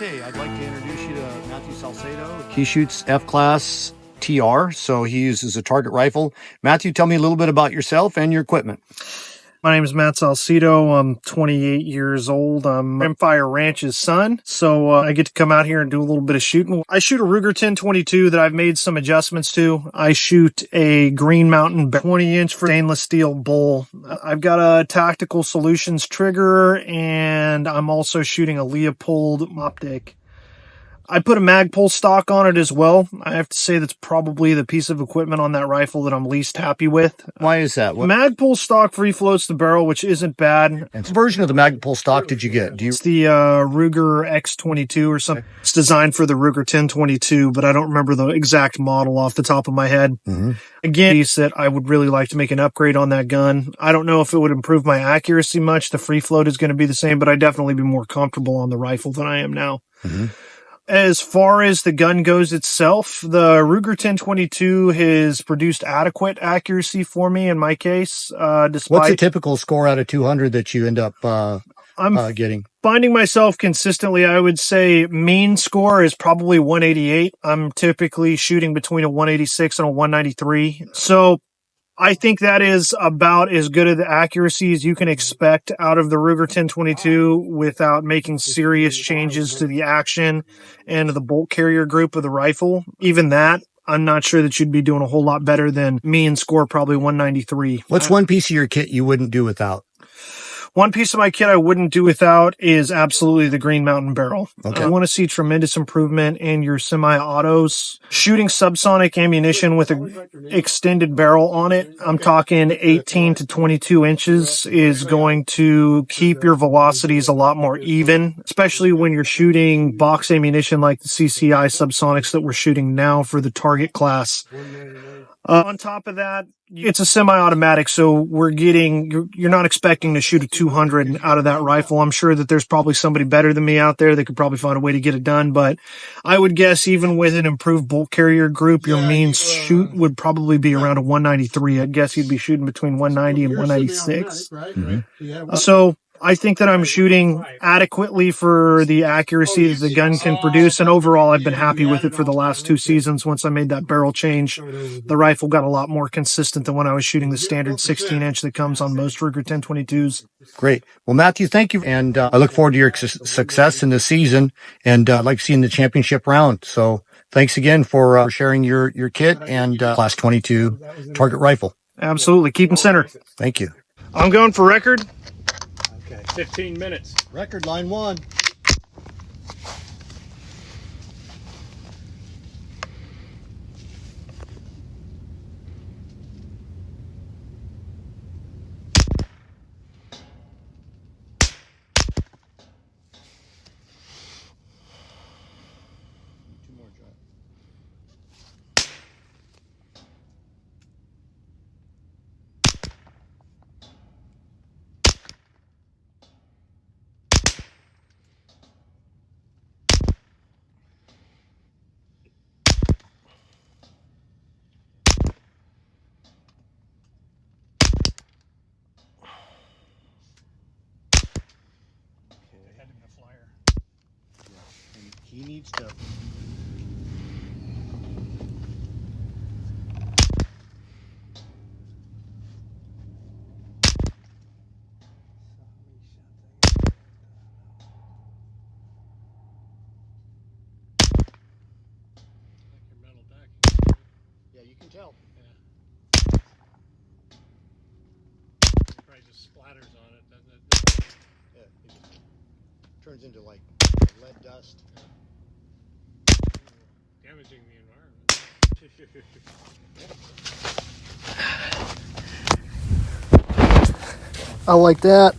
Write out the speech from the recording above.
Okay, I'd like to introduce you to Matthew Salsedo. He shoots F-Class TR, so he uses a target rifle. Matthew, tell me a little bit about yourself and your equipment. My name is Matt Salsedo. I'm 28 years old. I'm Rimfire Ranch's son, so I get to come out here and do a little bit of shooting. I shoot a Ruger 1022 that I've made some adjustments to. I shoot a Green Mountain 20-inch stainless steel bull. I've got a Tactical Solutions trigger, and I'm also shooting a Leupold optic. I put a Magpul stock on it as well. I have to say that's probably the piece of equipment on that rifle that I'm least happy with. Why is that? Magpul stock free floats the barrel, which isn't bad. And what version of the Magpul stock did you get? It's the Ruger X22 or something. It's designed for the Ruger 1022, but I don't remember the exact model off the top of my head. Again, piece that I would really like to make an upgrade on that gun. I don't know if it would improve my accuracy much. The free float is going to be the same, but I'd definitely be more comfortable on the rifle than I am now. As far as the gun goes itself, the Ruger 1022 has produced adequate accuracy for me in my case. Despite What's a typical score out of 200 that you end up getting? Finding myself consistently, I would say mean score is probably 188. I'm typically shooting between a 186 and a 193. So I think that is about as good of the accuracy as you can expect out of the Ruger 1022 without making serious changes to the action and the bolt carrier group of the rifle. Even that, I'm not sure that you'd be doing a whole lot better than me and score probably 193. What's one piece of your kit you wouldn't do without? One piece of my kit I wouldn't do without is absolutely the Green Mountain barrel. Okay. I want to see tremendous improvement in your semi-autos. Shooting subsonic ammunition with an extended barrel on it, I'm talking 18 to 22 inches, is going to keep your velocities a lot more even, especially when you're shooting box ammunition like the CCI Sub Sonics that we're shooting now for the target class. On top of that, it's a semi-automatic, so you're not expecting to shoot a 200 out of that rifle. I'm sure that there's probably somebody better than me out there that could probably find a way to get it done, but I would guess even with an improved bolt carrier group, your mean shoot would probably be around a 193. I'd guess you'd be shooting between 190 and 196. So I think that I'm shooting adequately for the accuracy that the gun can produce, and overall I've been happy with it for the last 2 seasons. Once I made that barrel change, the rifle got a lot more consistent than when I was shooting the standard 16-inch that comes on most Ruger 1022s. Great. Well, Matthew, thank you. And I look forward to your success in the season, and I'd like to see you in the championship round. So thanks again for sharing your kit and Class 22 target rifle. Absolutely. Keep them center. Thank you. I'm going for record. 15 minutes. Record line 1. He needs to. Yeah, you can tell. Yeah. It probably just splatters on it, doesn't it? Yeah, it turns into like lead dust. Damaging the environment. I like that.